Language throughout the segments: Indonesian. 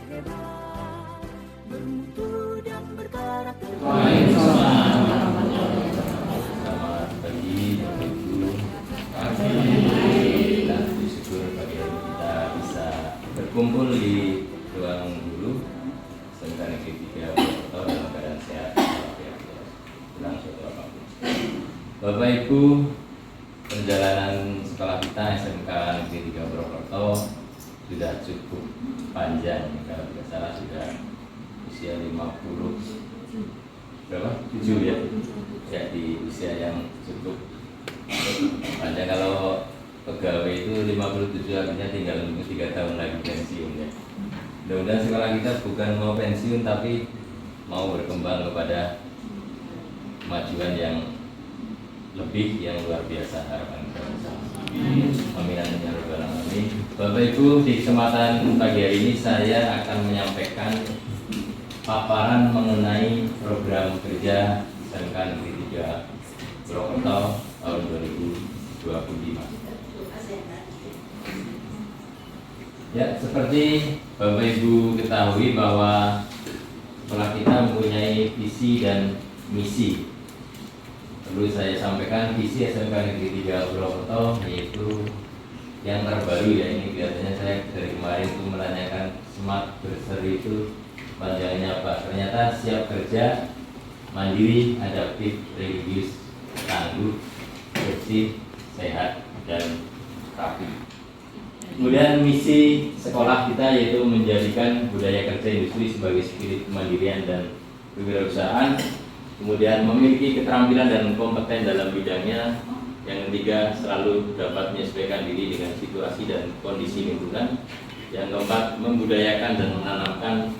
hebat, bermutu dan berkarakter. Selamat pagi, Ibu. Kita bersyukur pagi hari kita bisa berkumpul di ruang guru SMK Negeri 3 Purwokerto dalam keadaan sehat walafiat. Langsung apapun. Bapak Ibu, perjalanan sekolah kita SMK Negeri 3 Purwokerto sudah cukup panjang, kalau tidak salah sudah usia 50 berapa? 7 ya? Ya, di usia yang cukup panjang. Kalau pegawai itu 57, artinya tinggal menunggu 3 tahun lagi pensiun ya. Mudah-mudahan sekolah kita bukan mau pensiun tapi mau berkembang kepada kemajuan yang lebih, yang luar biasa, harapan kita bersama. Amin amin ya rabbal alamin. Bapak Ibu, di kesempatan pagi hari ini saya akan menyampaikan paparan mengenai program kerja SMK Negeri 3 Purwokerto tahun 2025. Ya, seperti Bapak Ibu ketahui bahwa sekolah kita mempunyai visi dan misi. Perlu saya sampaikan visi SMK Negeri 3 Purwokerto yaitu yang terbaru ya, ini biasanya saya dari kemarin itu menanyakan smart berseri itu panjangnya apa. Ternyata siap kerja, mandiri, adaptif, religius, tangguh, bersih, sehat, dan rapi. Kemudian misi sekolah kita yaitu menjadikan budaya kerja industri sebagai spirit kemandirian dan kewirausahaan. Kemudian memiliki keterampilan dan kompeten dalam bidangnya. Yang ketiga, selalu dapat menyesuaikan diri dengan situasi dan kondisi lingkungan. Yang keempat, membudayakan dan menanamkan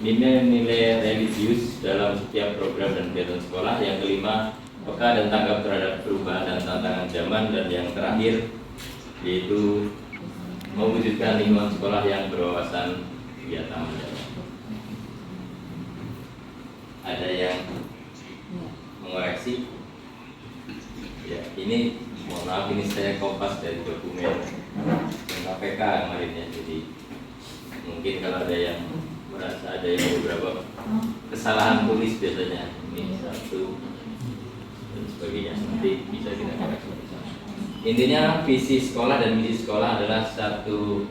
nilai-nilai religius dalam setiap program dan kegiatan sekolah. Yang kelima, peka dan tanggap terhadap perubahan dan tantangan zaman. Dan yang terakhir, yaitu mewujudkan lingkungan sekolah yang berwawasan kegiatan mendalam. Ada yang mengoreksi? Ya, ini mohon maaf, ini saya kopas dari dokumen KPK kemarin ya. Jadi mungkin kalau ada yang merasa ada yang beberapa kesalahan tulis biasanya ini satu dan sebagainya, nanti bisa kita koreksi. Intinya visi sekolah dan misi sekolah adalah satu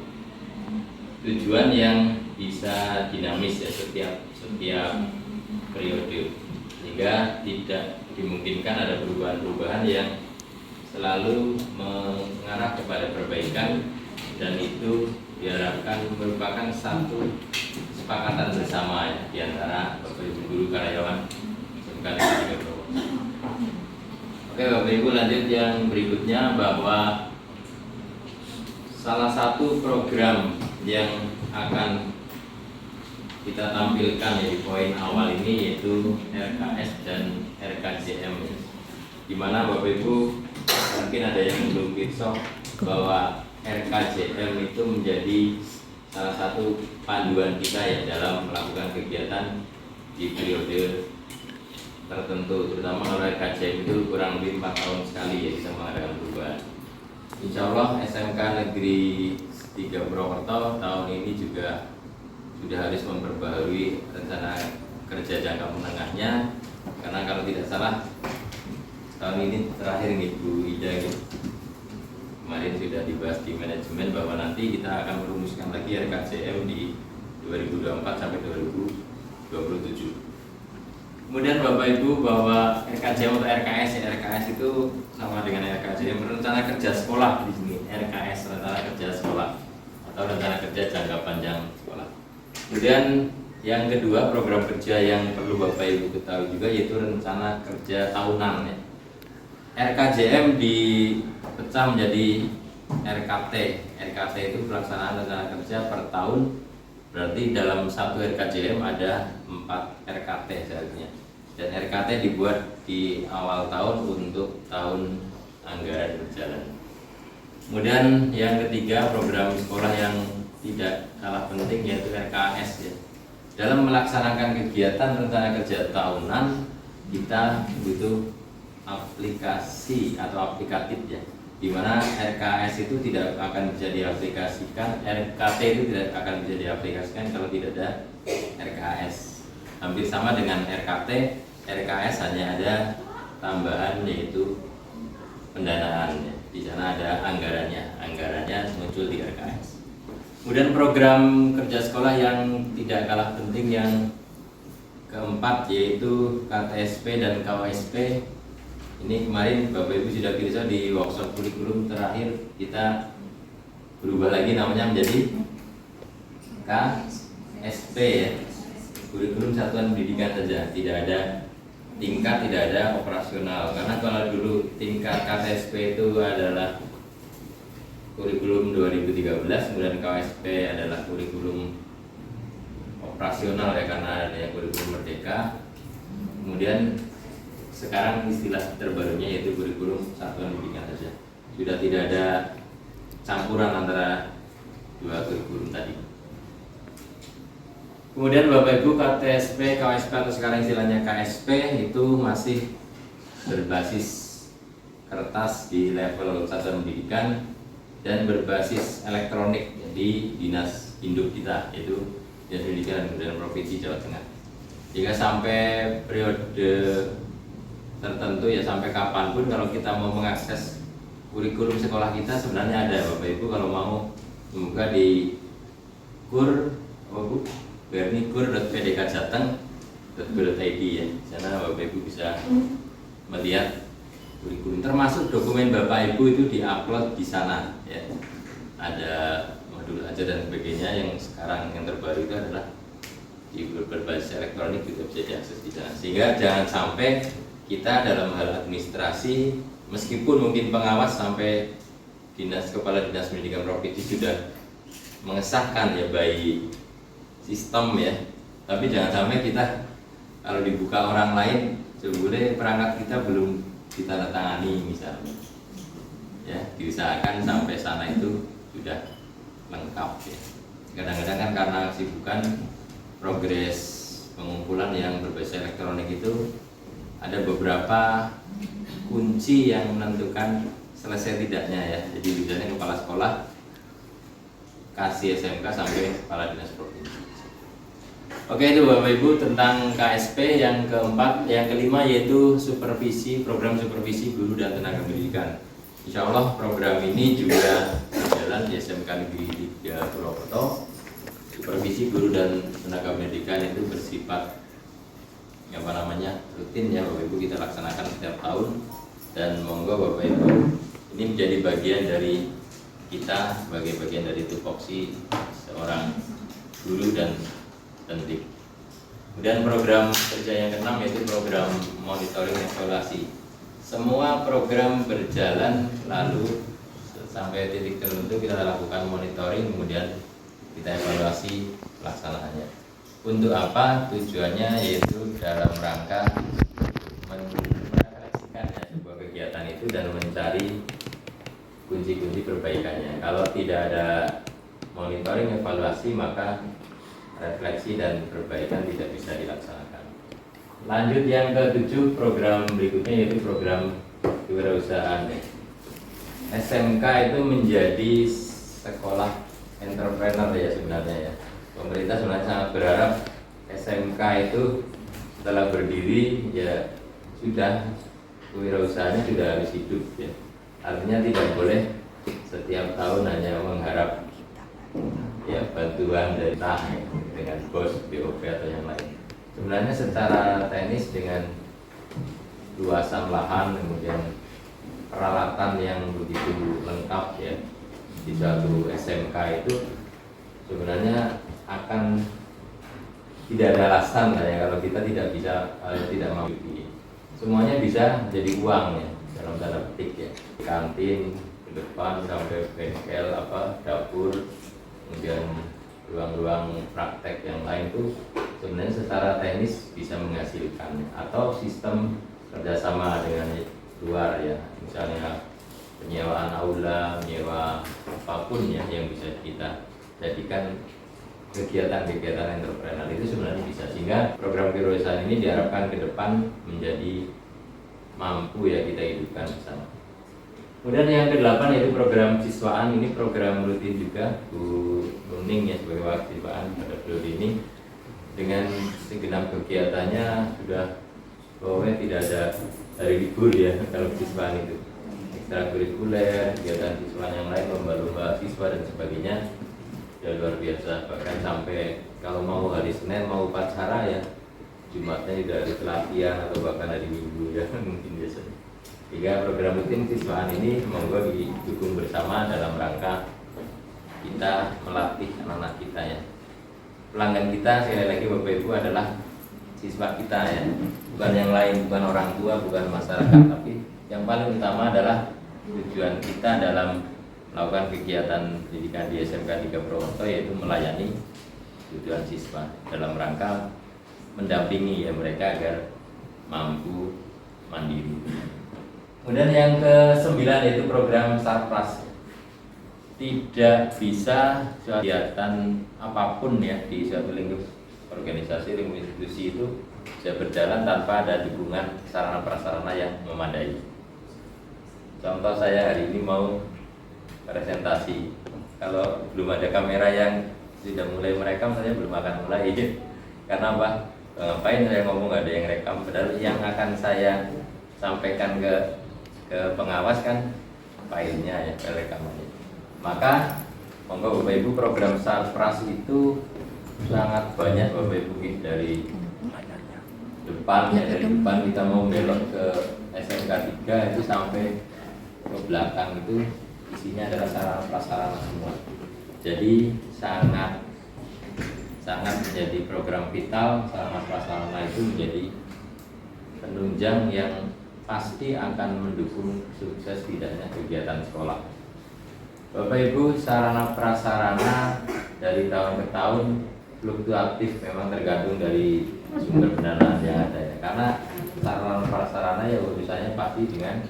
tujuan yang bisa dinamis ya setiap periode, sehingga tidak dimungkinkan ada perubahan-perubahan yang selalu mengarah kepada perbaikan, dan itu diharapkan merupakan satu kesepakatan bersama ya, di antara Bapak Ibu guru karyawan SMK Negeri 3 Purwokerto. Oke Bapak Ibu, lanjut yang berikutnya, bahwa salah satu program yang akan kita tampilkan ya di poin awal ini yaitu RKS dan RKJM, di mana Bapak Ibu mungkin ada yang belum kisah bahwa RKJM itu menjadi salah satu panduan kita ya dalam melakukan kegiatan di periode tertentu, terutama kalau RKJM itu kurang lebih 4 tahun sekali ya bisa mengadakan perubahan. Insya Allah SMK Negeri 3 Purwokerto tahun ini juga sudah harus memperbaharui rencana kerja jangka menengahnya, karena kalau tidak salah tahun ini terakhir nih Bu Ida gitu. Kemarin sudah dibahas di manajemen bahwa nanti kita akan merumuskan lagi RKJM di 2024 sampai 2027. Kemudian Bapak Ibu, bahwa RKJM atau RKS ya, RKS itu sama dengan RKJM, rencana kerja sekolah di sini. RKS rencana kerja sekolah atau rencana kerja jangka panjang sekolah. Kemudian yang kedua, program kerja yang perlu Bapak Ibu ketahui juga yaitu rencana kerja tahunan ya. RKJM dipecah menjadi RKT. RKT itu pelaksanaan rencana kerja per tahun. Berarti dalam satu RKJM ada 4 RKT seharusnya. Dan RKT dibuat di awal tahun untuk tahun anggaran berjalan. Kemudian yang ketiga, program sekolah yang tidak kalah penting yaitu RKS ya. Dalam melaksanakan kegiatan rencana kerja tahunan, kita butuh aplikasi atau aplikatif ya, di mana RKS itu tidak akan bisa diaplikasikan, RKT itu tidak akan bisa diaplikasikan kalau tidak ada RKS. Hampir sama dengan RKT, RKS hanya ada tambahan yaitu pendanaan. Di sana ada anggarannya muncul di RKS. Kemudian program kerja sekolah yang tidak kalah penting yang keempat yaitu KTSP dan KWSP. Ini kemarin Bapak Ibu sudah bisa di workshop kurikulum terakhir, kita berubah lagi namanya menjadi KSP ya, kurikulum satuan pendidikan saja, tidak ada tingkat, tidak ada operasional. Karena kalau dulu tingkat KSP itu adalah kurikulum 2013, kemudian KSP adalah kurikulum operasional ya, karena adanya kurikulum merdeka. Kemudian sekarang istilah terbarunya yaitu kurikulum satuan pendidikan saja. Sudah tidak ada campuran antara dua kurikulum tadi. Kemudian Bapak Ibu, KTSP, KWSP atau sekarang istilahnya KSP itu masih berbasis kertas di level satuan pendidikan dan berbasis elektronik di dinas induk kita, yaitu Dinas Pendidikan dan Kebudayaan Provinsi Jawa Tengah. Jika sampai periode tertentu ya, sampai kapanpun kalau kita mau mengakses kurikulum sekolah kita sebenarnya ada Bapak Ibu, kalau mau membuka di bernikur.pdkjateng.go.id ya. Di sana Bapak Ibu bisa melihat kurikulum, termasuk dokumen Bapak Ibu itu diupload di sana ya. Ada modul ajar dan sebagainya yang sekarang yang terbaru itu adalah di berbasis elektronik, juga bisa diakses di sana. Sehingga jangan sampai kita dalam hal administrasi, meskipun mungkin pengawas sampai kepala dinas pendidikan provinsi sudah mengesahkan ya by sistem ya, tapi jangan sampai kita kalau dibuka orang lain sebenarnya perangkat kita belum ditandatangani misalnya ya, diusahakan sampai sana itu sudah lengkap ya. Kadang-kadang kan karena kesibukan progres pengumpulan yang berbasis elektronik itu ada beberapa kunci yang menentukan selesai tidaknya ya. Jadi biasanya kepala sekolah kasih SMK sampai kepala dinas provinsi. Oke, itu Bapak Ibu tentang KSP. Yang keempat, yang kelima yaitu supervisi, program supervisi guru dan tenaga pendidikan. Insya Allah program ini juga berjalan di SMK Negeri 3 Purwokerto. Supervisi guru dan tenaga pendidikan itu bersifat rutin ya Bapak Ibu, kita laksanakan setiap tahun, dan monggo Bapak Ibu ini menjadi bagian dari kita sebagai bagian dari tupoksi seorang guru dan pendidik. Kemudian program kerja yang keenam yaitu program monitoring evaluasi. Semua program berjalan lalu sampai titik tertentu kita lakukan monitoring, kemudian kita evaluasi pelaksanaannya. Untuk apa? Tujuannya yaitu dalam rangka merefleksikan ya, sebuah kegiatan itu dan mencari kunci-kunci perbaikannya. Kalau tidak ada monitoring evaluasi, maka refleksi dan perbaikan tidak bisa dilaksanakan. Lanjut yang ke-7, program berikutnya yaitu program kewirausahaan. SMK itu menjadi sekolah entrepreneur ya sebenarnya ya. Pemerintah sebenarnya sangat berharap SMK itu setelah berdiri ya sudah kewirausahaannya sudah harus hidup ya. Artinya tidak boleh setiap tahun hanya mengharap ya bantuan dari dengan bos, BOP atau yang lain. Sebenarnya secara teknis dengan luasan lahan, kemudian peralatan yang begitu lengkap ya di suatu SMK itu sebenarnya akan tidak ada alasan lah ya kalau kita tidak bisa, tidak mau. Semuanya bisa jadi uang ya dalam tanda petik ya. Kantin ke depan sampai bengkel dapur, kemudian ruang-ruang praktek yang lain itu sebenarnya secara teknis bisa menghasilkan, atau sistem kerjasama dengan luar ya, misalnya penyewaan aula, menyewa apapun ya yang bisa kita jadikan kegiatan-kegiatan entrepreneur itu sebenarnya bisa, sehingga program kewirausahaan ini diharapkan ke depan menjadi mampu ya kita hidupkan bersama. Kemudian yang ke-8 yaitu program siswaan. Ini program rutin juga Bu Nuning ya sebagai wakil siswaan pada periode ini, dengan segenap kegiatannya sudah pokoknya tidak ada hari libur ya kalau siswaan itu. Ekstrakurikuler, kegiatan siswaan yang lain, lomba-lomba siswa dan sebagainya ya luar biasa. Bahkan sampai kalau mau hari Senin mau upacara ya Jumatnya tidak ada pelatihan atau bahkan hari Minggu ya mungkin biasanya. Sehingga program rutin siswaan ini monggo didukung bersama dalam rangka kita melatih anak-anak kita ya. Pelanggan kita sekali lagi Bapak Ibu adalah siswa kita ya, bukan yang lain, bukan orang tua, bukan masyarakat, tapi yang paling utama adalah tujuan kita dalam melakukan kegiatan pendidikan di SMK 3 Purwokerto yaitu melayani tujuan siswa dalam rangka mendampingi ya mereka agar mampu mandiri. Kemudian yang ke-9 yaitu program Sarpras. Tidak bisa kegiatan apapun ya di suatu lingkup organisasi, lingkup institusi itu bisa berjalan tanpa ada dukungan sarana prasarana yang memadai. Contoh saya hari ini mau presentasi, kalau belum ada kamera yang sudah mulai merekam, saya belum akan mulai. Karena apa? Ngapain saya ngomong ada yang rekam, padahal yang akan saya sampaikan ke pengawas kan filenya ya, rekamannya. Maka monggo Bapak Ibu, program Sarpras itu sangat banyak Bapak Ibu dari depan ya, dari depan kita mau belok ke SMK 3 itu sampai ke belakang itu isinya adalah sarana prasarana semua. Jadi sangat menjadi program vital. Sarana prasarana itu menjadi penunjang yang pasti akan mendukung sukses tidaknya kegiatan sekolah. Bapak Ibu, sarana prasarana dari tahun ke tahun fluktuatif, memang tergantung dari sumber pendanaan yang ada ya. Karena sarana prasarana ya urusannya pasti dengan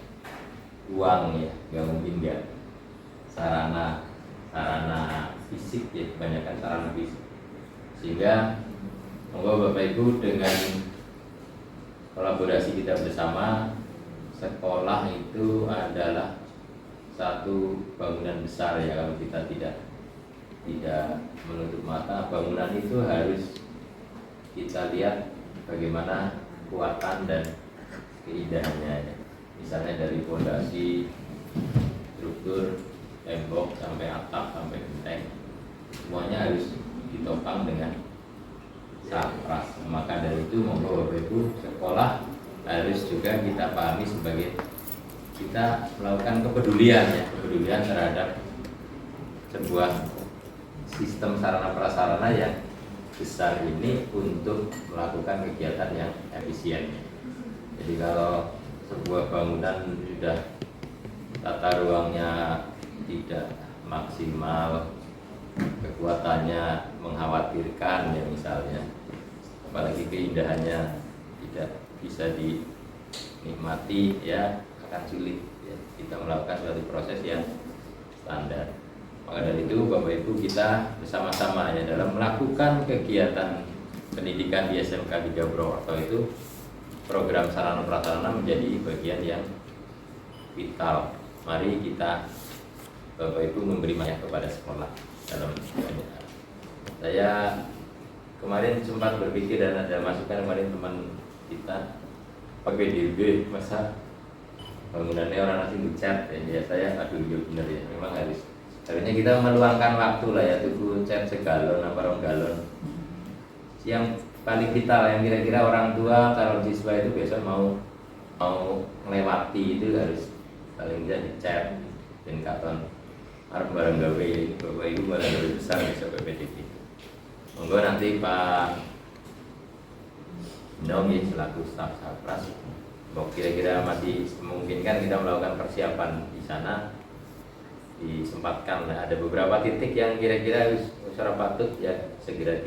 uang ya, nggak mungkin nggak. Sarana fisik ya, kebanyakan sarana fisik. Sehingga monggo Bapak Ibu dengan kolaborasi kita bersama, sekolah itu adalah satu bangunan besar ya. Kalau kita tidak menutup mata, bangunan itu harus kita lihat bagaimana kekuatan dan keindahannya ya. Misalnya dari fondasi, struktur, tembok sampai atap sampai genteng, semuanya harus ditopang dengan Sarpras. Maka dari itu monggo Bapak Ibu, sekolah harus juga kita pahami sebagai kita melakukan kepedulian ya, kepedulian terhadap sebuah sistem sarana prasarana yang besar ini untuk melakukan kegiatan yang efisien. Jadi kalau sebuah bangunan sudah tata ruangnya tidak maksimal, kekuatannya mengkhawatirkan ya misalnya, apalagi keindahannya tidak bisa dinikmati ya, akan sulit ya, kita melakukan suatu proses yang standar. Maka dari itu Bapak Ibu, kita bersama-sama ya dalam melakukan kegiatan pendidikan di SMK 3 Purwokerto itu, program sarana prasarana menjadi bagian yang vital. Mari kita Bapak Ibu memberi banyak kepada sekolah dalam banyak hal. Saya kemarin sempat berpikir dan ada masukan kemarin teman kita pakai DB, masa bangunannya orang asing dicat ya. Saya aduh ya bener ya, memang harusnya kita meluangkan waktu lah ya, tuku cat segalon apa rong galon. Yang paling vital yang kira-kira orang tua calon siswa itu biasa mau melewati itu harus paling tidak dicat dan katon arep bareng gawe. Bapak Ibu bareng gawe besar bisa PPDB. Monggo nanti Pak Nong ya selaku staf Sarpras, kira-kira masih memungkinkan kita melakukan persiapan di sana, disempatkan ada beberapa titik yang kira-kira secara patut ya segera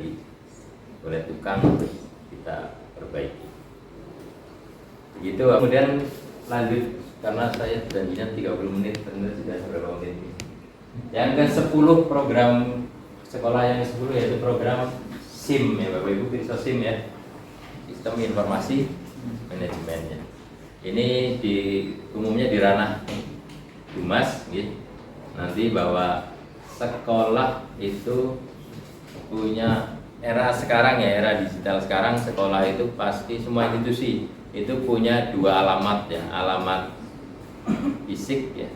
oleh tukang untuk kita perbaiki. Begitu. Kemudian lanjut karena saya janjinya 30 menit, ternyata sudah berapa menit. Yang ke-10 program sekolah yang ke-10 yaitu program SIM ya Bapak Ibu, bisa SIM ya, Sistem Informasi Manajemennya. Ini umumnya di ranah Humas gitu. Nanti bahwa sekolah itu punya era sekarang ya, era digital sekarang, sekolah itu pasti semua institusi itu punya dua alamat ya, alamat fisik ya,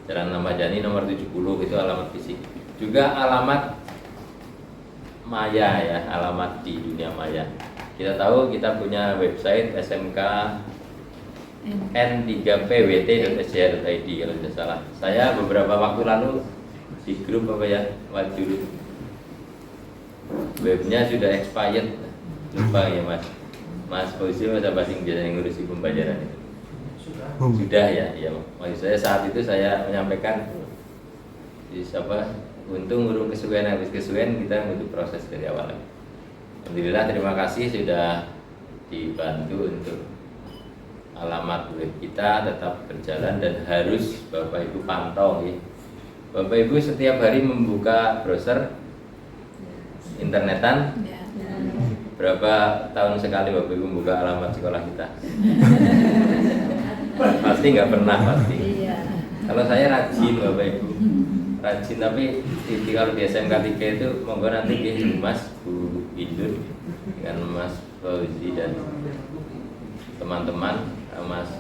Jalan Ramadjani nomor 70 itu alamat fisik, juga alamat maya ya, alamat di dunia maya. Kita tahu kita punya website SMK n3pwt.sj.id kalau tidak salah. Saya beberapa waktu lalu di grup apa ya, Wajur, webnya sudah expired, lupa ya Mas Fauzi atau Basing biasa yang ngurusi pembayaran itu. Sudah ya, maksud saya saat itu saya menyampaikan untung urung kesuwen, habis kesuwen kita butuh proses dari awal. Alhamdulillah, terima kasih sudah dibantu untuk alamat web kita tetap berjalan dan harus Bapak Ibu pantau ya. Bapak Ibu setiap hari membuka browser internetan. Berapa tahun sekali Bapak Ibu membuka alamat sekolah kita? Pasti nggak pernah pasti. Kalau saya rajin Bapak Ibu, rajin, tapi kalau di SMK 3 itu monggo nanti Mas Bu Indun dengan Mas Fauzi dan teman-teman, Mas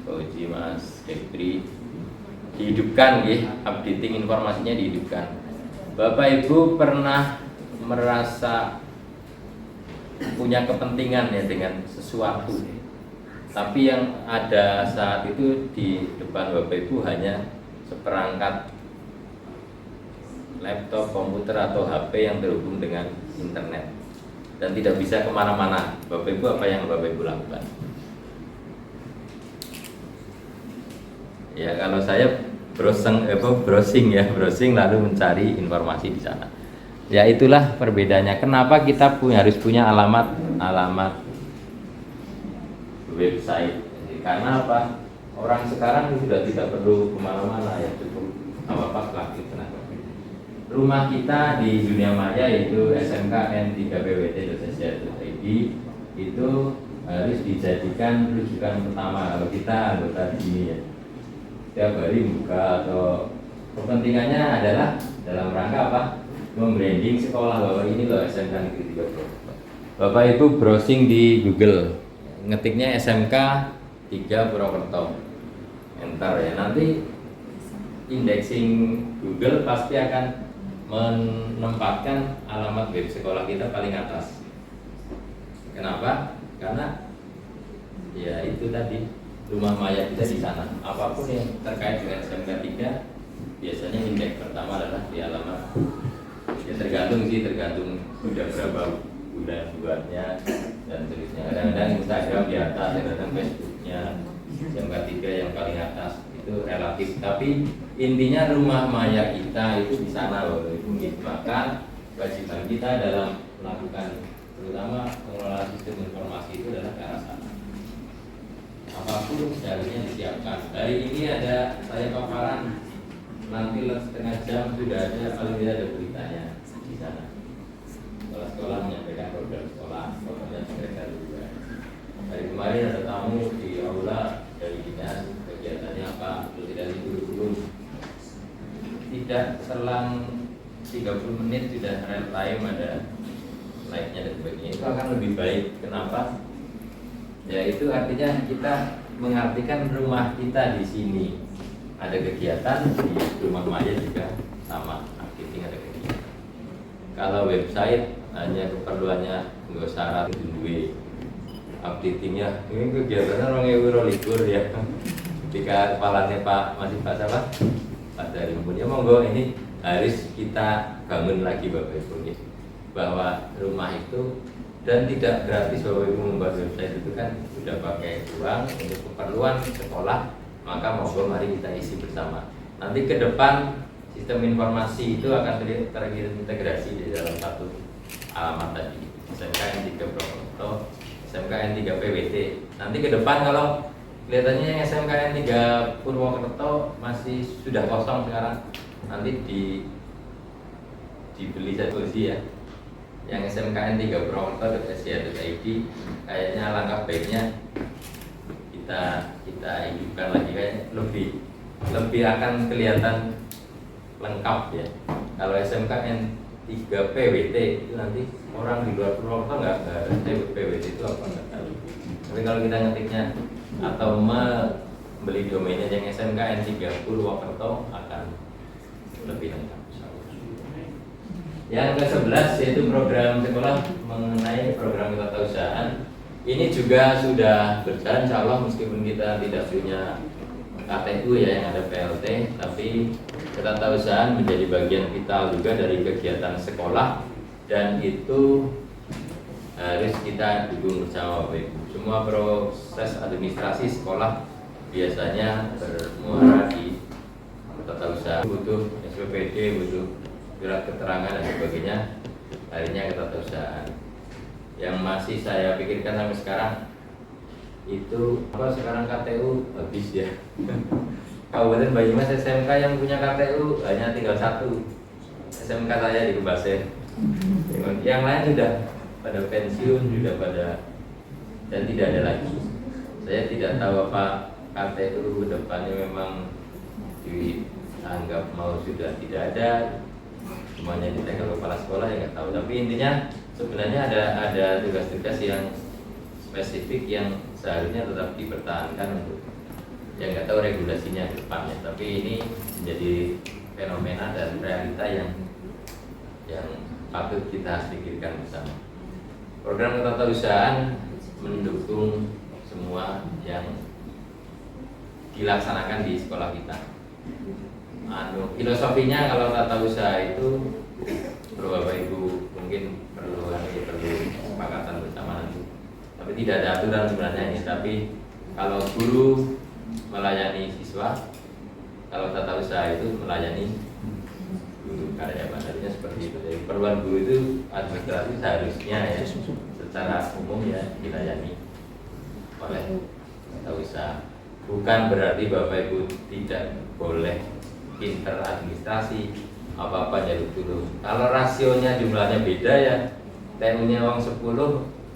Fauzi, Mas Kepri, dihidupkan ya, updating informasinya dihidupkan. Bapak Ibu pernah merasa punya kepentingan ya dengan sesuatu, tapi yang ada saat itu di depan Bapak Ibu hanya seperangkat laptop, komputer atau HP yang terhubung dengan internet dan tidak bisa kemana-mana. Bapak Ibu, apa yang Bapak Ibu lakukan? Ya, kalau saya browsing lalu mencari informasi di sana. Ya, itulah perbedaannya. Kenapa kita harus punya alamat website? Karena apa? Orang sekarang sudah tidak perlu kemana-mana ya, cukup klik tenaga. Rumah kita di dunia maya yaitu SMK n3pwt.sj.id itu harus dijadikan rujukan pertama kalau kita anggota di sini ya. Setiap hari buka atau kepentingannya adalah dalam rangka apa? Membranding sekolah bahwa ini loh SMK Negeri 3 Purwokerto. Bapak Ibu browsing di Google, ngetiknya SMK 3 Purwokerto, enter ya. Nanti indexing Google pasti akan menempatkan alamat web sekolah kita paling atas. Kenapa? Karena ya itu tadi, rumah maya kita di sana. Apapun yang terkait dengan SMK 3 biasanya indeks pertama adalah di alamat. Ya tergantung sudah berapa bulan buatnya dan seterusnya. Kadang-kadang Instagram di atas, kadang-kadang Facebooknya SMK 3 yang paling atas, itu relatif. Tapi intinya rumah maya kita itu di sana Bapak Ibu. Maka kewajiban kita dalam melakukan terutama pengelolaan sistem informasi itu adalah ke arah sana. Apapun seharusnya disiapkan. Hari ini ada saya paparan, nanti setengah jam sudah ada, paling tidak ada beritanya di sana. Sekolah-sekolah menyampaikan program sekolah, program sekretariat juga. Hari kemarin ada tamu di aula dari dinas, kegiatannya apa, terus tidak libur-libur. Tidak selang 30 menit sudah real time, ada like-nya dan sebagainya. Itu akan lebih baik. Kenapa? Ya itu artinya kita mengartikan rumah kita di sini ada kegiatan, di rumah maya juga sama, updating ada kegiatan. Kalau website hanya keperluannya nggak syarat duwe updatingnya, ini kegiatannya orang euro libur ya. Ketika kepalanya masih Pak siapa? Pak dari punya monggo, ini harus kita bangun lagi Bapak Ibu bahwa rumah itu, dan tidak gratis Bapak Ibu membuat website itu kan sudah pakai uang untuk keperluan sekolah, maka monggo mari kita isi bersama. Nanti ke depan sistem informasi itu akan terintegrasi di dalam satu alamat tadi, SMK N3 Purwokerto, SMK N3 PWT. Nanti ke depan kalau kelihatannya SMK N3 Purwokerto masih sudah kosong sekarang, nanti dibeli satu ya. Yang SMKN 3 Purwokerto.sj.id kayaknya langkah baiknya kita hidupkan lagi, kayak lebih akan kelihatan lengkap ya. Kalau SMKN 3 PWT itu nanti orang di luar Purwokerto nggak ngerti PWT itu apa, nggak tahu. Tapi kalau kita ngetiknya atau membeli domainnya yang SMKN 3 Purwokerto akan lebih lengkap. Yang ke-11 yaitu program sekolah mengenai program ketatausaan. Ini juga sudah berjalan, insya Allah, meskipun kita tidak punya KTU ya yang ada PLT, tapi ketatausaan menjadi bagian vital juga dari kegiatan sekolah, dan itu harus kita dukung bersama Bapak Ibu. Semua proses administrasi sekolah biasanya bermuara di ketatausaan, butuh SPPD, butuh surat keterangan dan sebagainya, akhirnya ketatausaan. Yang masih saya pikirkan sampai sekarang itu apa, sekarang KTU habis ya. Kabupaten Banyumas SMK yang punya KTU hanya tinggal 1, SMK saya di Kebasen. Yang lain sudah pada pensiun, sudah pada, dan tidak ada lagi. Saya tidak tahu apa KTU ke depannya memang dianggap mau sudah tidak ada, semuanya dipegang kepala sekolah, ya nggak tahu. Tapi intinya sebenarnya ada tugas-tugas yang spesifik yang seharusnya tetap dipertahankan untuk, ya nggak tahu regulasinya ke depannya. Tapi ini menjadi fenomena dan realita yang patut kita pikirkan bersama. Program ketatausaan mendukung semua yang dilaksanakan di sekolah kita. Filosofinya kalau tata usaha itu, Bapak Ibu mungkin perlu kesepakatan bersama nanti. Tapi tidak ada aturan sebenarnya ini. Tapi kalau guru melayani siswa, kalau tata usaha itu melayani guru, karyawan, artinya seperti itu. Jadi perluan guru itu administrasi seharusnya ya secara umum ya dilayani oleh tata usaha. Bukan berarti Bapak Ibu tidak boleh pinter administrasi, apa-apa jalur dulu. Kalau rasionya jumlahnya beda ya, TU-nya uang 10,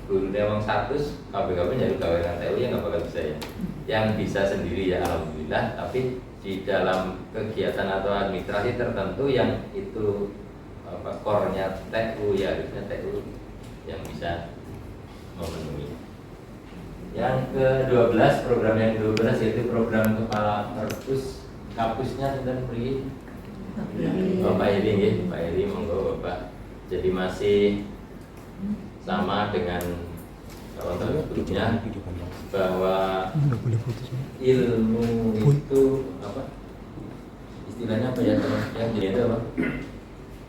gurunya uang 100, KBKP jalur gawean TU ya nggak bakal bisa ya. Yang bisa sendiri ya alhamdulillah, tapi di dalam kegiatan atau administrasi tertentu yang itu core-nya TU ya harusnya TU yang bisa memenuhi. Yang ke-12, program yang ke-12 yaitu program kepala perpus. Kapusnya sedang beri Bapak Edi ya, Pak Edi monggo Bapak. Jadi masih sama dengan tahun sebelumnya, bahwa ilmu itu apa istilahnya apa ya, yang jadi itu apa,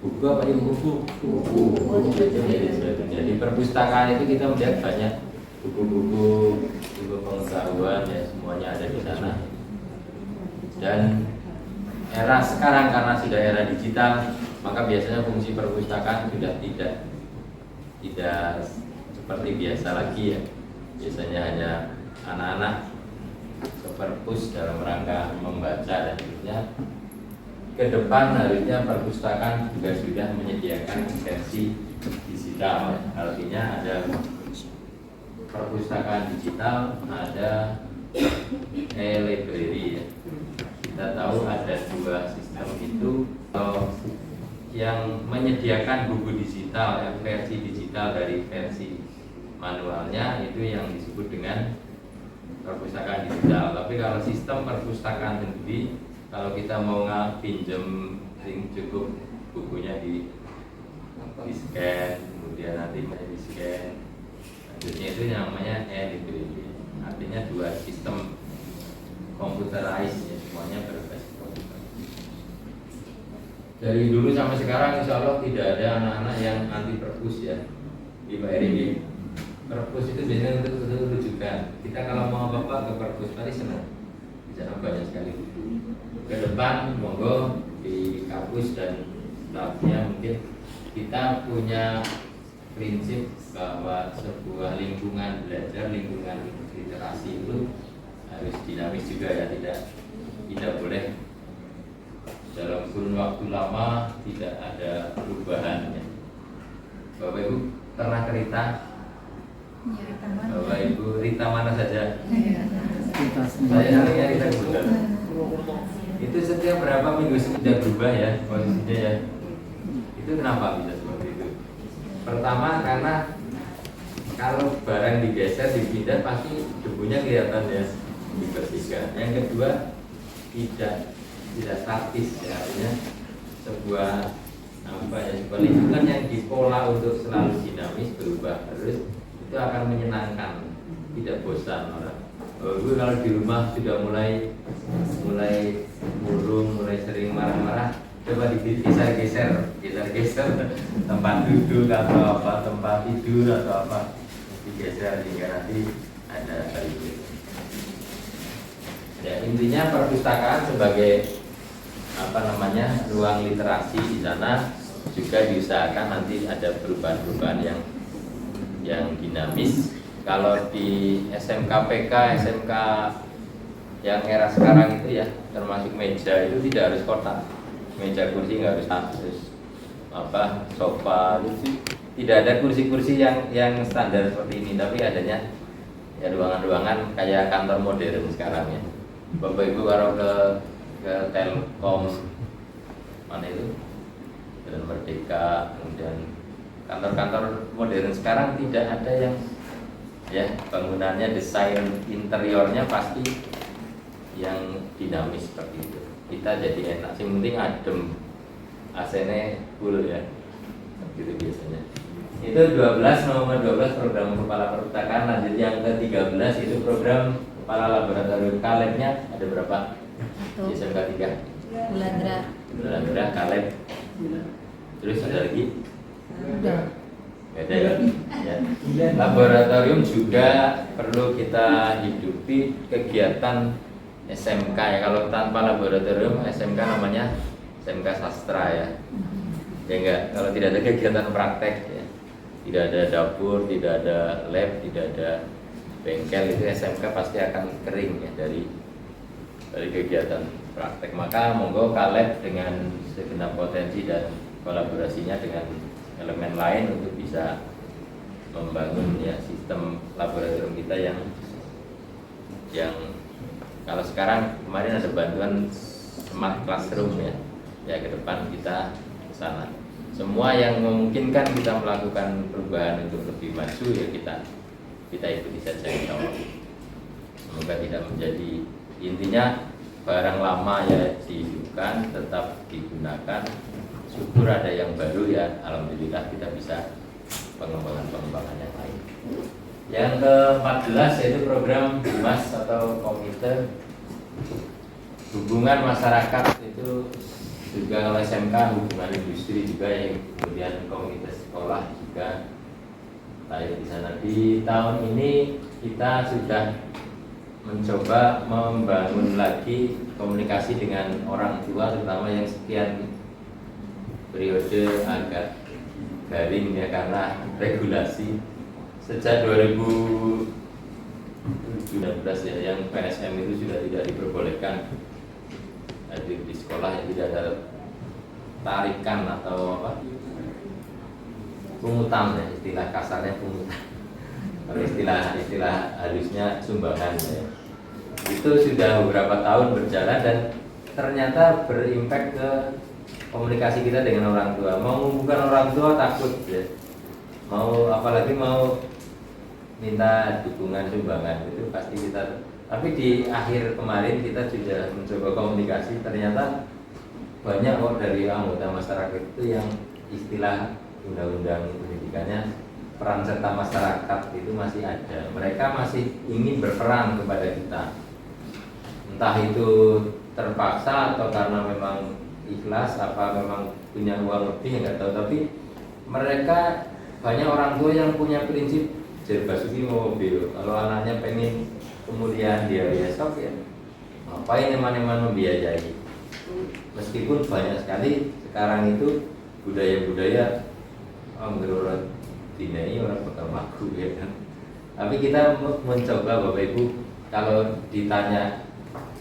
buku apa ilmu buku. Jadi perpustakaan itu kita melihat banyak buku-buku pengetahuan ya, semuanya ada di sana. Dan era sekarang karena sudah era digital, maka biasanya fungsi perpustakaan sudah tidak seperti biasa lagi ya. Biasanya hanya anak-anak ke perpus dalam rangka membaca dan sebagainya. Ke depan harusnya perpustakaan juga sudah menyediakan versi digital. Artinya ada perpustakaan digital, ada e-library ya. Kita tahu ada 2 sistem itu. Yang menyediakan buku digital, versi digital dari versi manualnya, itu yang disebut dengan perpustakaan digital. Tapi kalau sistem perpustakaan sendiri, kalau kita mau pinjem cukup bukunya di scan, kemudian nanti di scan, selanjutnya itu namanya e-library. Artinya 2 sistem computerized ya, semuanya berbasis komputer. Dari dulu sampai sekarang insya Allah tidak ada anak-anak yang anti perpus ya di Pak Eri. Perpus itu biasanya untuk rujukan. Kita kalau mau apa ke perpus pasti senang, di sana banyak sekali buku. Ke depan monggo di kampus dan staffnya mungkin kita punya prinsip bahwa sebuah lingkungan belajar, lingkungan literasi itu harus dinamis juga ya, tidak boleh dalam kurun waktu lama tidak ada perubahan ya. Bapak Ibu pernah cerita? Ya, Bapak Ibu Rita mana saja? Ya. Saya nyari reguler. Itu setiap berapa minggu sudah berubah ya posisinya ya. Itu kenapa bisa seperti itu? Pertama karena kalau barang digeser dipindah pasti debunya kelihatan ya dibersihkan. Yang kedua tidak statis ya, artinya sebuah sebuah lingkungan yang dipola untuk selalu dinamis berubah terus itu akan menyenangkan, tidak bosan orang. Gue kalau di rumah sudah mulai murung, mulai sering marah-marah, coba geser tempat duduk atau apa, tempat tidur atau apa, digeser hingga nanti ada itu. Ya, intinya perpustakaan sebagai ruang literasi di sana juga diusahakan nanti ada perubahan-perubahan yang dinamis. Kalau di SMK-PK, SMK yang era sekarang itu ya, termasuk meja itu tidak harus kotak, meja kursi nggak harus sofa, tidak ada kursi-kursi yang standar seperti ini, tapi adanya ya ruangan-ruangan kayak kantor modern sekarang ya. Bapak Ibu kalau ke Telkom mana itu Jalan Merdeka, kemudian kantor-kantor modern sekarang tidak ada yang ya bangunannya, desain interiornya pasti yang dinamis seperti itu. Kita jadi enak, yang penting adem, AC-nya full ya, gitu biasanya. Itu nomor 12 program kepala perpustakaan. Lanjut yang ke-13 itu program kepala laboratorium. Kalebnya ada berapa? Di SMK 3 Bulandra, Kaleb. Terus ada lagi? Ada ya. Laboratorium juga perlu kita hidupi kegiatan SMK ya. Kalau tanpa laboratorium SMK namanya SMK sastra ya. Ya enggak, kalau tidak ada kegiatan praktek ya. Tidak ada dapur, tidak ada lab, tidak ada bengkel, itu SMK pasti akan kering ya dari kegiatan praktek. Maka monggo Kaleb dengan segenap potensi dan kolaborasinya dengan elemen lain untuk bisa membangun ya sistem laboratorium kita yang kalau sekarang kemarin ada bantuan smart classroom ya ke depan kita ke sana. Semua yang memungkinkan kita melakukan perubahan untuk lebih maju ya kita ikuti saja insya Allah. Semoga tidak menjadi, intinya barang lama ya dihidupkan, tetap digunakan. Syukur ada yang baru ya, alhamdulillah kita bisa pengembangan yang lain. Yang ke-14 yaitu program Humas atau Komite Hubungan Masyarakat. Itu juga kalau SMK hubungan industri juga yang kemudian komunitas sekolah juga lain di sana. Di tahun ini kita sudah mencoba membangun lagi komunikasi dengan orang tua, terutama yang sekian periode agak garing ya karena regulasi sejak 2019 ya, yang PSM itu sudah tidak diperbolehkan hadir di sekolah, yang tidak ada tarikan atau apa pungutan ya, istilah kasarnya pungutan. Kalau istilah halusnya sumbangan ya. Itu sudah beberapa tahun berjalan dan ternyata berimpact ke komunikasi kita dengan orang tua. Mau mengumpulkan orang tua takut ya, apalagi mau minta dukungan sumbangan itu pasti kita. Tapi di akhir kemarin kita sudah mencoba komunikasi, ternyata banyak kok dari anggota masyarakat itu yang istilah undang-undang pendidikannya peran serta masyarakat itu masih ada. Mereka masih ingin berperan kepada kita, entah itu terpaksa atau karena memang ikhlas, apa memang punya uang lebih nggak tahu. Tapi mereka banyak orang tua yang punya prinsip Basuki mau mobil, kalau anaknya pengen kemudian dia besok ya ngapain eman-eman membiayai. Meskipun banyak sekali sekarang itu budaya-budaya menurut dinai orang bakal laku ya kan. Tapi kita mencoba Bapak Ibu, kalau ditanya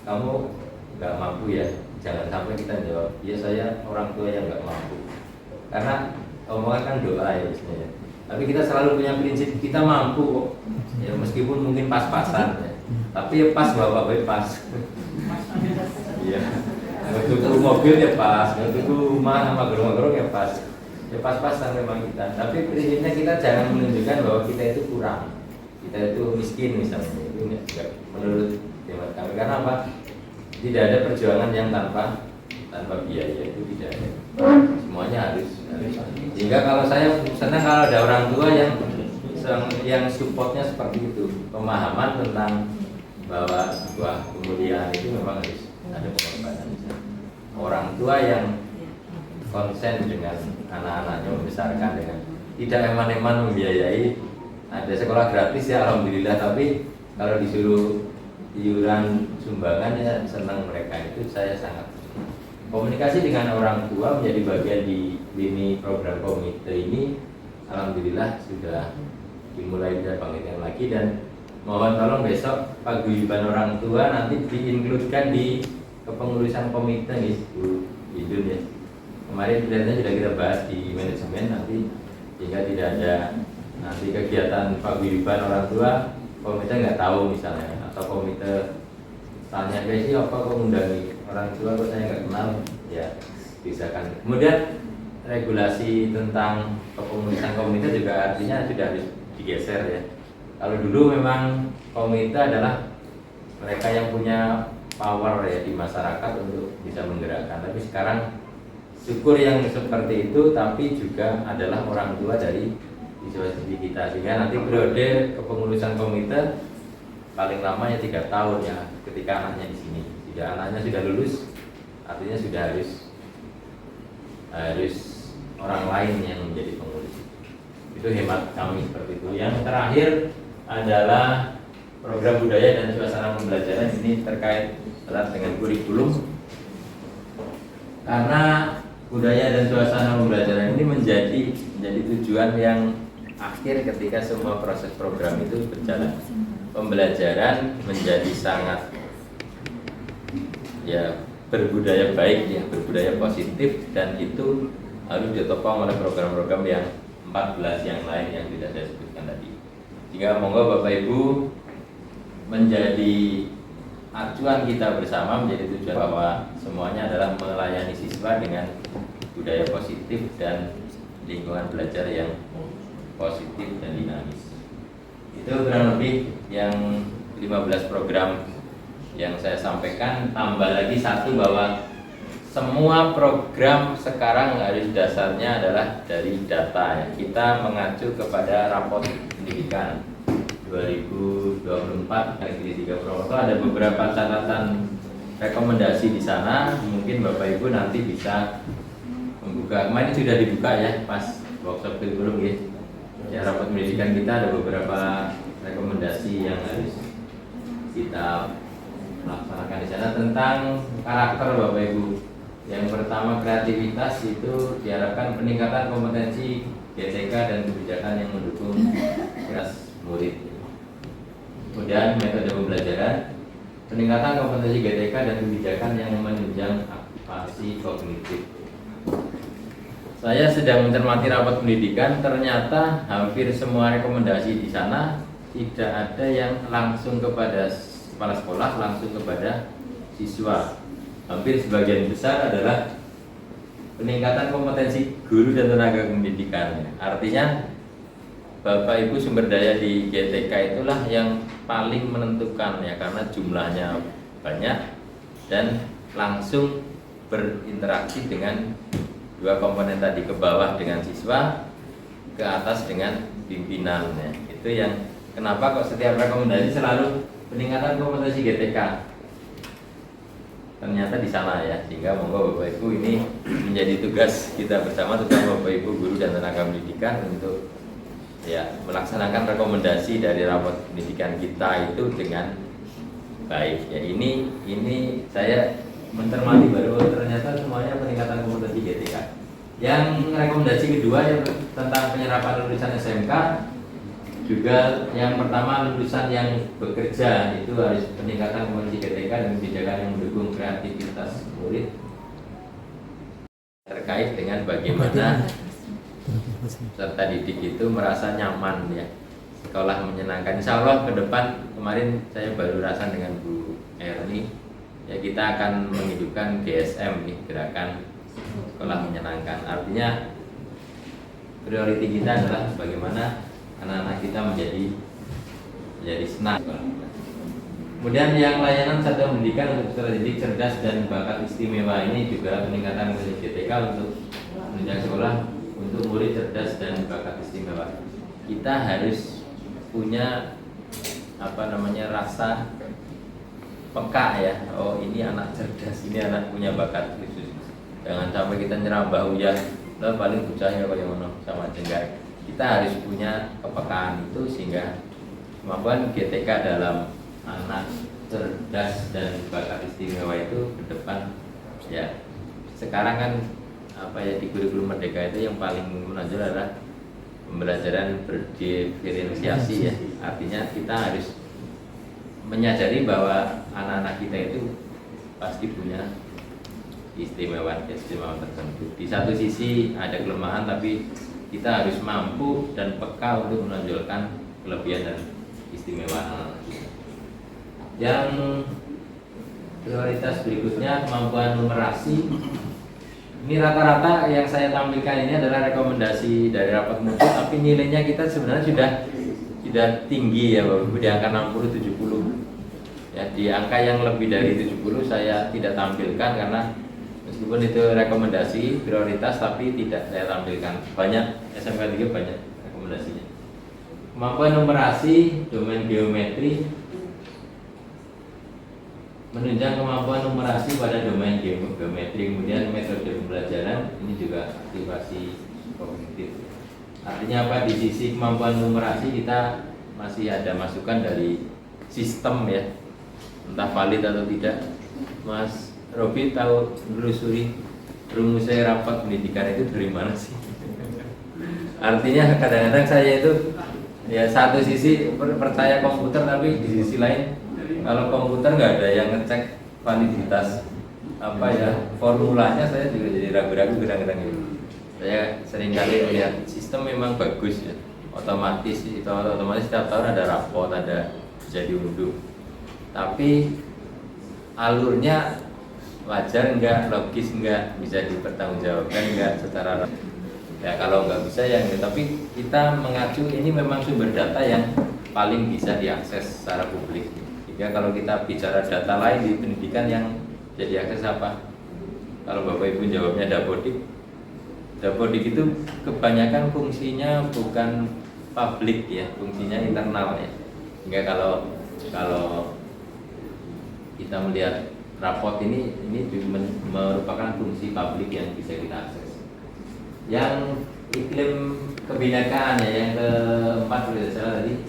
kamu nggak mampu ya, jangan sampai kita jawab ya saya orang tua yang nggak mampu, karena omongan kan doa ya sebenarnya. Tapi kita selalu punya prinsip kita mampu kok ya, meskipun mungkin pas-pasan ya. Tapi ya pas bapak pas. Iya. Tuku mobil ya pas, tuku rumah sama gerong-gerong ya pas. Ya pas-pasan memang kita. Tapi prinsipnya kita jangan menunjukkan bahwa kita itu kurang, kita itu miskin misalnya. Itu enggak menurut hemat kami. Karena apa? Tidak ada perjuangan yang tanpa biaya, itu tidak ada. Semuanya harus. Sehingga kalau saya senang kalau ada orang tua yang supportnya seperti itu, pemahaman tentang bahwa sebuah kemuliaan itu memang harus ada pengorbanan. Orang tua yang konsen dengan anak-anaknya, membesarkan dengan tidak eman-eman membiayai. Ada sekolah gratis ya alhamdulillah, tapi kalau disuruh iuran sumbangan ya senang mereka. Itu saya sangat. Komunikasi dengan orang tua menjadi bagian di lini program komite ini, alhamdulillah sudah dimulai dibangkitkan lagi, dan mohon tolong besok paguyuban orang tua nanti diinkludkan di kepengurusan komite nih Bu Idun ya. Kemarin kelihatannya sudah kita bahas di manajemen nanti, sehingga tidak ada nanti kegiatan paguyuban orang tua komite nggak tahu misalnya, atau komite tanya guys ini apa kok undangi orang tua kok saya nggak kenal, ya bisa kan. Kemudian regulasi tentang kepengurusan komite juga artinya sudah harus digeser ya. Kalau dulu memang komite adalah mereka yang punya power ya di masyarakat untuk bisa menggerakkan, tapi sekarang syukur yang seperti itu, tapi juga adalah orang tua dari siswa-siswi kita, sehingga nanti periode kepengurusan komite paling lama ya 3 tahun ya, ketika anaknya di sini. Jika anaknya sudah lulus, artinya sudah harus orang lain yang menjadi pengurus. Itu hemat kami seperti itu. Yang terakhir adalah program budaya dan suasana pembelajaran. Ini terkait erat dengan kurikulum, karena budaya dan suasana pembelajaran ini menjadi tujuan yang akhir ketika semua proses program itu berjalan. Pembelajaran menjadi sangat ya berbudaya baik ya, berbudaya positif, dan itu harus ditopang oleh program-program yang 14 yang lain yang tidak saya sebutkan tadi. Jika monggo Bapak Ibu menjadi acuan kita bersama, menjadi tujuan bahwa semuanya adalah melayani siswa dengan budaya positif dan lingkungan belajar yang positif dan dinamis. Itu kurang lebih yang 15 program yang saya sampaikan. Tambah lagi satu, bahwa semua program sekarang harus dasarnya adalah dari data ya. Kita mengacu kepada raport pendidikan 2024 dari 3 Promoto. Ada beberapa catatan rekomendasi di sana. Mungkin Bapak Ibu nanti bisa membuka. Kemarin sudah dibuka ya pas workshop kurikulum ya. Ya, raport pendidikan kita ada beberapa rekomendasi yang harus kita laksanakan di sana tentang karakter Bapak Ibu. Yang pertama, kreativitas, itu diharapkan peningkatan kompetensi GTK dan kebijakan yang mendukung keras murid. Kemudian metode pembelajaran, peningkatan kompetensi GTK dan kebijakan yang menunjang aktivasi kognitif. Saya sedang mencermati rapat pendidikan, ternyata hampir semua rekomendasi di sana tidak ada yang langsung kepada kepala sekolah, langsung kepada siswa. Hampir sebagian besar adalah peningkatan kompetensi guru dan tenaga pendidikan. Artinya Bapak Ibu sumber daya di GTK itulah yang paling menentukan ya, karena jumlahnya banyak dan langsung berinteraksi dengan dua komponen tadi, ke bawah dengan siswa, ke atas dengan pimpinan ya. Itu yang kenapa kok setiap rekomendasi selalu peningkatan kompetensi GTK. Ternyata di sana ya, sehingga monggo Bapak Ibu ini menjadi tugas kita bersama, terutama Bapak Ibu guru dan tenaga pendidikan, untuk ya melaksanakan rekomendasi dari rapat pendidikan kita itu dengan baik ya. Ini saya mencermati baru ternyata semuanya peningkatan kompetensi GTK. Yang rekomendasi kedua yang tentang penyerapan lulusan SMK, juga yang pertama lulusan yang bekerja itu harus peningkatan kompetensi GTK dan kebijakan yang mendukung kreativitas murid, terkait dengan bagaimana peserta didik itu merasa nyaman ya sekolah menyenangkan. Insya Allah ke depan, kemarin saya baru rasa dengan Bu Erni, ya kita akan menghidupkan GSM nih, gerakan sekolah menyenangkan. Artinya prioriti kita adalah bagaimana anak-anak kita menjadi senang. Kemudian yang layanan satuan pendidikan untuk peserta didik cerdas dan bakat istimewa ini juga peningkatan kualitas GTK untuk menunjang sekolah untuk murid cerdas dan bakat istimewa. Kita harus punya rasa peka ya. Oh, ini anak cerdas, ini anak punya bakat khusus. Jangan sampai kita nyerah bahu ya, lo paling bocahnya kayak mana sama jenggar. Kita harus punya kepekaan itu sehingga kemampuan GTK dalam anak cerdas dan bakat istimewa itu ke depan ya. Sekarang kan di kurikulum Merdeka itu yang paling menonjol adalah pembelajaran berdiferensiasi ya. Artinya kita harus menyadari bahwa anak-anak kita itu pasti punya keistimewaan tertentu. Di satu sisi ada kelemahan, tapi kita harus mampu dan peka untuk menonjolkan kelebihan dan keistimewaan anak-anak kita. Yang prioritas berikutnya kemampuan numerasi. Ini rata-rata yang saya tampilkan ini adalah rekomendasi dari rapat mutu, tapi nilainya kita sebenarnya sudah tinggi ya Bapak Ibu, di angka 60-70. Ya, di angka yang lebih dari 70 saya tidak tampilkan karena meskipun itu rekomendasi prioritas tapi tidak saya tampilkan. Banyak SMK 3 banyak rekomendasinya. Kemampuan numerasi, domain geometri, menunjang kemampuan numerasi pada domain geometri. Kemudian metode pembelajaran ini juga aktivasi kognitif. Artinya apa? Di sisi kemampuan numerasi kita masih ada masukan dari sistem ya, entah valid atau tidak. Mas Robi tahu menelusuri rumusnya rapat pendidikan itu dari mana sih? Artinya kadang-kadang saya itu ya satu sisi percaya komputer, tapi di sisi lain kalau komputer nggak ada yang ngecek validitas formulanya, saya juga jadi ragu-ragu kadang-kadang itu. Saya sering kali melihat sistem memang bagus ya, otomatis setiap tahun ada rapot, ada bisa diunduh, tapi alurnya wajar enggak, logis enggak, bisa dipertanggungjawabkan enggak secara ya. Kalau nggak bisa ya enggak. Tapi kita mengacu ini memang sumber data yang paling bisa diakses secara publik. Ya, kalau kita bicara data lain di pendidikan yang jadi akses apa? Kalau Bapak Ibu jawabnya Dapodik itu kebanyakan fungsinya bukan publik ya, fungsinya internal ya. Hingga kalau kita melihat raport ini merupakan fungsi publik yang bisa kita akses. Yang iklim kebinekaan ya, yang keempat sudah salah tadi,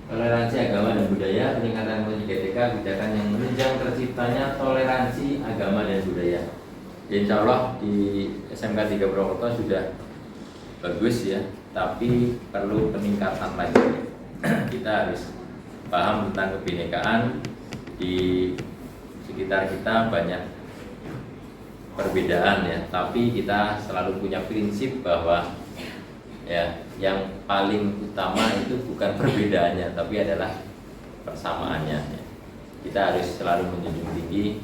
toleransi agama dan budaya, peningkatan kualitas GTK, kebijakan yang menunjang terciptanya toleransi agama dan budaya. Ya, insya Allah di SMK 3 Purwokerto sudah bagus ya, tapi perlu peningkatan lagi. Kita harus paham tentang kebinekaan. Di sekitar kita banyak perbedaan ya, tapi kita selalu punya prinsip bahwa ya yang paling utama itu bukan perbedaannya, tapi adalah persamaannya ya. Kita harus selalu menjunjung tinggi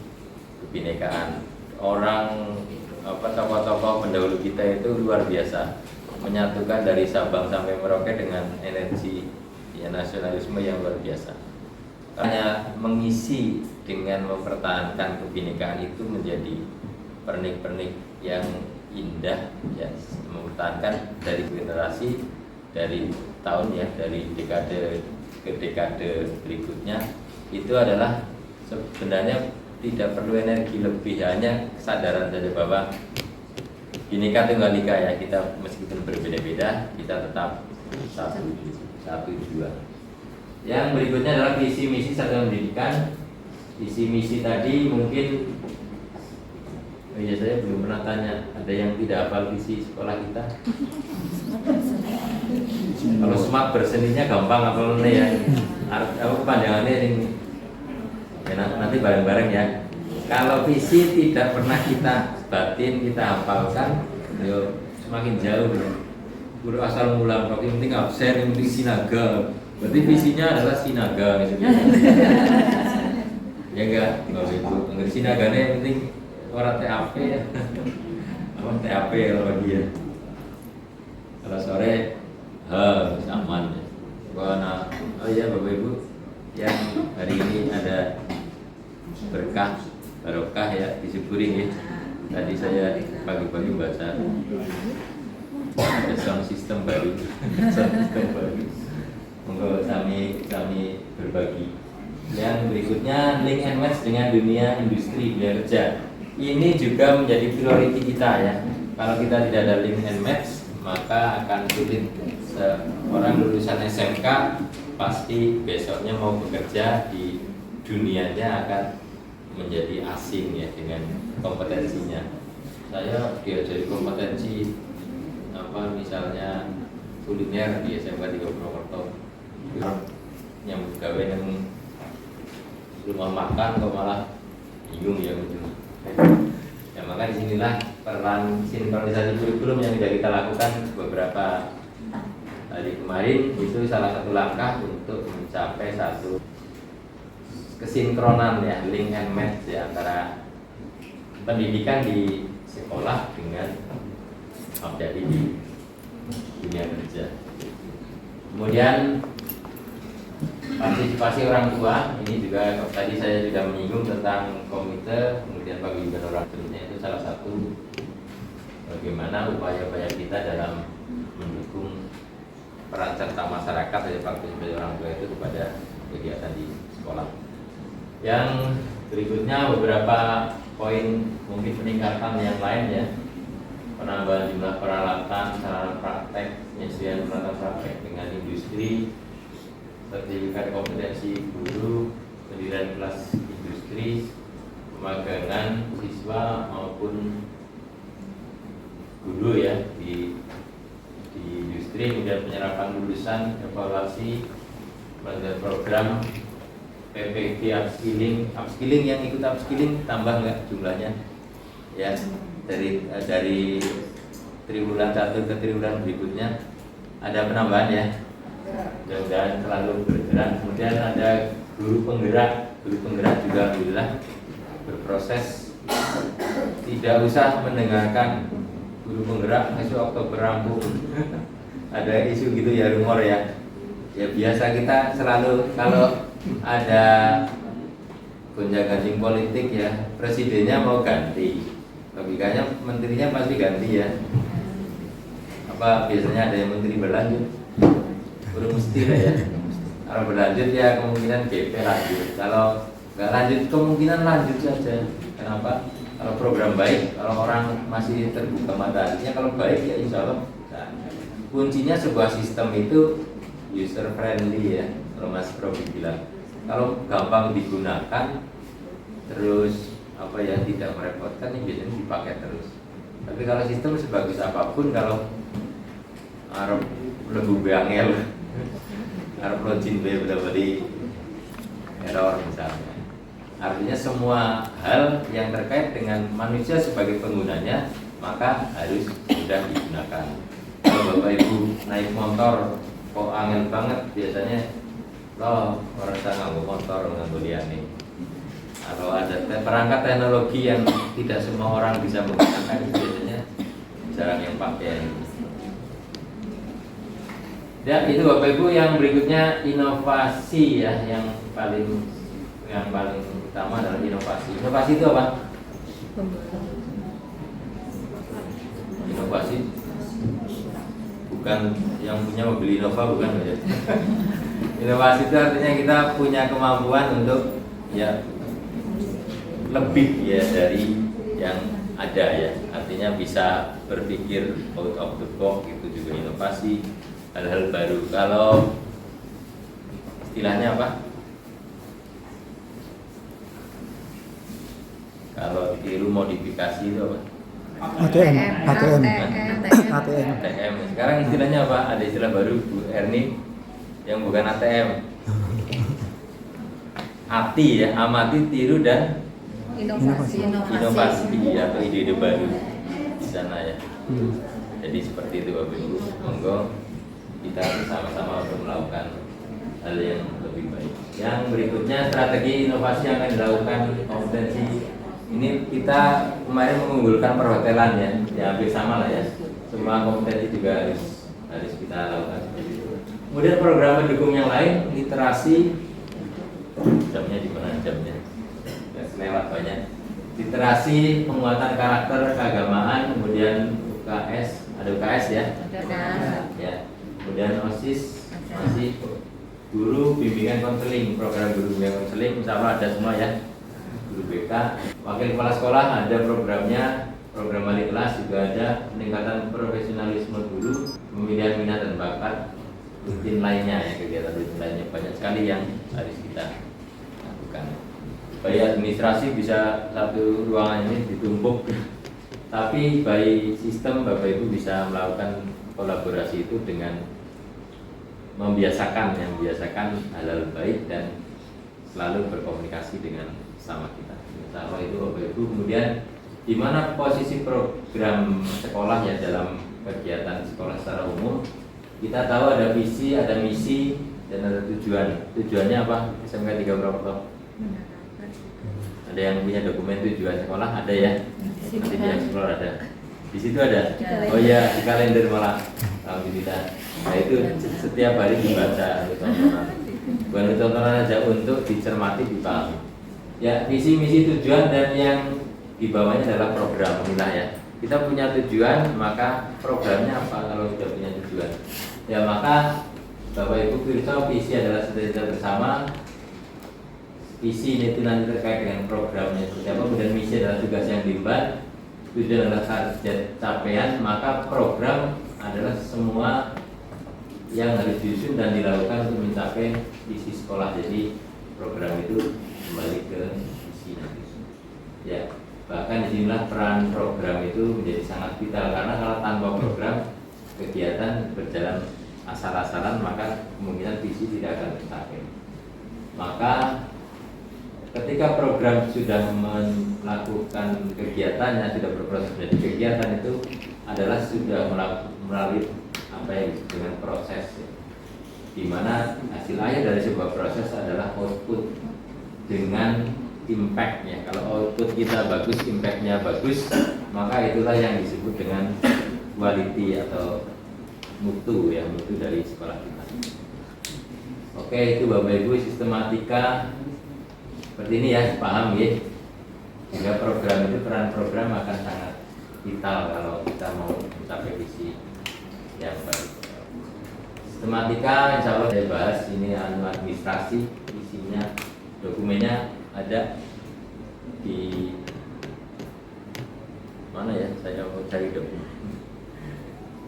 kebinekaan. Tokoh-tokoh pendahulu kita itu luar biasa, menyatukan dari Sabang sampai Merauke dengan energi ya, nasionalisme yang luar biasa. Hanya mengisi dengan mempertahankan kebinekaan itu menjadi pernik-pernik yang indah ya, mempertahankan dari generasi, dari tahun ya, dari dekade ke dekade berikutnya. Itu adalah sebenarnya tidak perlu energi lebih, hanya kesadaran saja bahwa Bhinneka Tunggal Ika ya, kita meskipun berbeda-beda kita tetap satu tujuan. Yang berikutnya adalah visi misi satuan pendidikan. Visi misi tadi mungkin saya belum pernah tanya, ada yang tidak hafal visi sekolah kita? Kalau smart berseninya gampang hafalnya ya. Kepanjangannya ini ya, nanti bareng-bareng ya. Kalau visi tidak pernah kita batin, kita hafalkan, semakin jauh ya. Guru asal ngulang, yang penting absen, yang penting sinaga, Berarti visinya adalah sinaga gitu. Ya enggak, Bapak Ibu. Enggak sinaganya yang penting orang TAP ya. Apa TAP kalau bagi ya. Kalau sore, aman ya. Oh iya Bapak Ibu, yang hari ini ada berkah, barokah ya, disyukuri ya. Tadi saya pagi-pagi baca ada sound system baru, Monggo kami berbagi. Yang berikutnya link and match dengan dunia industri dunia kerja. Ini juga menjadi priority kita ya. Kalau kita tidak ada link and match, maka akan sulit. Seorang lulusan SMK pasti besoknya mau bekerja di dunianya akan menjadi asing ya dengan kompetensinya. Saya diajari kompetensi apa misalnya kuliner di SMK 3 Purwokerto, yang gawe yang rumah makan kok malah bingung ya gitu. Ya maka disinilah peran sinkronisasi kurikulum yang sudah kita lakukan beberapa hari kemarin. Itu salah satu langkah untuk mencapai satu kesinkronan ya, link and match ya, antara pendidikan di sekolah dengan jadi di dunia kerja. Kemudian partisipasi orang tua, ini juga tadi saya sudah menyinggung tentang komite, kemudian paguyuban orang tuanya, itu salah satu bagaimana upaya-upaya kita dalam mendukung peran serta masyarakat dari partisipasi orang tua itu kepada kegiatan di sekolah. Yang berikutnya beberapa poin mungkin peningkatan yang lain ya, penambahan jumlah peralatan, sarana praktek, penyelesaian peralatan praktek dengan industri, sertifikat kompetensi guru, pendirian kelas industri, pemagangan siswa maupun guru ya di industri, kemudian penyerapan lulusan, evaluasi, program PPG upskilling yang ikut upskilling tambah nggak jumlahnya ya, dari triwulan 1 ke triwulan berikutnya ada penambahan ya, mudah-mudahan selalu bergerak. Kemudian ada guru penggerak juga alhamdulillah berproses, tidak usah mendengarkan guru penggerak isu Oktober rampung. Ada isu gitu ya, rumor ya. Ya biasa kita selalu kalau ada gonjang-ganjing politik ya, presidennya mau ganti, logikanya menterinya pasti ganti ya. Apa biasanya ada yang menteri berlanjut, belum mesti lah ya. Kalau berlanjut ya kemungkinan GP lanjut, kalau nggak lanjut kemungkinan lanjut saja. Kenapa? Kalau program baik, kalau orang masih terbuka mata hatinya, kalau baik ya insya Allah. Nah, kuncinya sebuah sistem itu user friendly ya, kalau Mas Prof bilang. Kalau gampang digunakan, terus apa ya, tidak merepotkan, ini biasanya dipakai terus. Tapi kalau sistem sebagus apapun, kalau Arab lebih bangel, Arab login berarti error misalnya. Artinya semua hal yang terkait dengan manusia sebagai penggunanya maka harus sudah digunakan. Kalau Bapak Ibu naik motor kok angel banget, biasanya loh orang nganggo motor nganggo liyane. Kalau ada perangkat teknologi yang tidak semua orang bisa menggunakan, biasanya jarang yang pakai. Dan itu Bapak Ibu, yang berikutnya inovasi ya, yang paling utama adalah inovasi. Inovasi itu apa? Inovasi bukan yang punya mobil Innova, bukan ya. Inovasi itu artinya kita punya kemampuan untuk ya lebih ya dari yang ada ya. Artinya bisa berpikir out of the box, itu juga inovasi, hal-hal baru. Kalau istilahnya apa? Kalau tiru modifikasi itu apa? ATM. Sekarang istilahnya apa? Ada istilah baru Bu Erni yang bukan ATM. ATI ya, amati, tiru dan inovasi atau ide-ide baru di sana ya. Jadi seperti itu Bapak Ibu. Monggo kita sama-sama untuk melakukan hal yang lebih baik. Yang berikutnya strategi inovasi yang akan dilakukan kompetensi ini kita kemarin mengunggulkan perhotelan ya hampir sama lah ya. Semua kompetensi juga harus kita lakukan seperti itu. Kemudian program pendukung yang lain literasi, jamnya di mana jamnya? Ya, lewat banyak. Literasi, penguatan karakter keagamaan, kemudian UKS, ada UKS ya. Ya. Kemudian OSIS, masih guru bimbingan konseling, program guru bimbingan konseling, insya Allah ada semua ya. Guru BK, wakil kepala sekolah ada programnya, program wali kelas juga ada, peningkatan profesionalisme guru, pemilihan minat dan bakat, rutin lainnya ya, kegiatan rutin lainnya banyak sekali yang harus kita lakukan. Baik administrasi bisa satu ruangan ini ditumpuk, tapi by sistem Bapak Ibu bisa melakukan kolaborasi itu dengan membiasakan hal-hal baik dan selalu berkomunikasi dengan sama kita. Insya Allah itu Bapak Ibu. Kemudian di mana posisi program sekolah ya dalam kegiatan sekolah secara umum? Kita tahu ada visi, ada misi, dan ada tujuan. Tujuannya apa? SMK 3 Purwokerto. Ada yang punya dokumen tujuan sekolah? Ada ya? Nanti di explore ada. Di situ ada. Oh iya, di kalender malah. Alhamdulillah. Nah itu setiap hari dibaca tontonan. Bukan tontonan aja, untuk dicermati, dipahami. Ya, visi, misi, tujuan, dan yang di bawahnya adalah program. Inilah ya. Kita punya tujuan, maka programnya apa kalau sudah punya tujuan? Ya maka Bapak Ibu Pirsa, visi adalah cita-cita bersama. Visi itu nanti terkait dengan programnya seperti apa, kemudian misi adalah tugas yang diemban, tujuan adalah target capaian, maka program adalah semua yang harus disusun dan dilakukan untuk mencapai visi sekolah. Jadi program itu kembali ke visi nanti. Ya, bahkan disinilah peran program itu menjadi sangat vital, karena kalau tanpa program kegiatan berjalan asal-asalan maka kemungkinan visi tidak akan tercapai. Maka ketika program sudah melakukan kegiatannya, sudah berproses menjadi kegiatan, itu adalah sudah melalui apa yang disebut dengan proses, di mana hasil akhir dari sebuah proses adalah output dengan impact-nya. Kalau output kita bagus, impact-nya bagus, maka itulah yang disebut dengan quality atau mutu ya, mutu dari sekolah kita. Oke, itu Bapak Ibu sistematika seperti ini ya, paham ya? Sehingga program itu, peran program akan sangat vital kalau kita mau mencapai visi yang baik. Sistematika insya Allah saya bahas, ini administrasi, isinya dokumennya ada di mana ya, saya mau cari dokumen.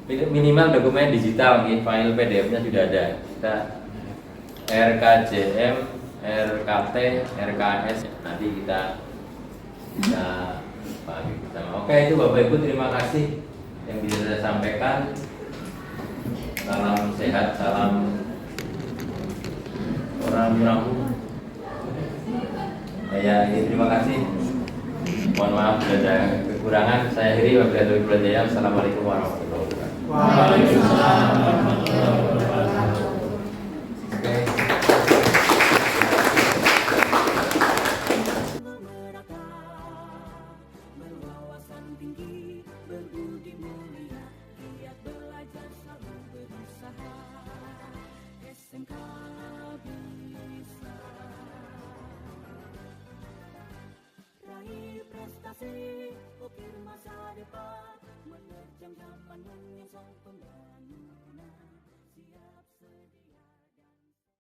Minimal dokumen digital, file PDF-nya sudah ada. Kita RKJM, RKT, RKS, nanti kita bagi bersama. Oke, itu Bapak Ibu, terima kasih yang bisa saya sampaikan. Salam sehat, salam orang Murahu. Ya, ini terima kasih. Mohon maaf bila ada kekurangan. Saya akhiri, wabillahi taufiq wal hidayah. Assalamualaikum warahmatullahi wabarakatuh. Waalaikumsalam warahmatullahi wabarakatuh. Oke. Berwawasan tinggi, berbudi mulia, giat belajar selalu berusaha. SMK bisa raih prestasi, ukir masa depan, menerjang zaman menyongsong pembangunan.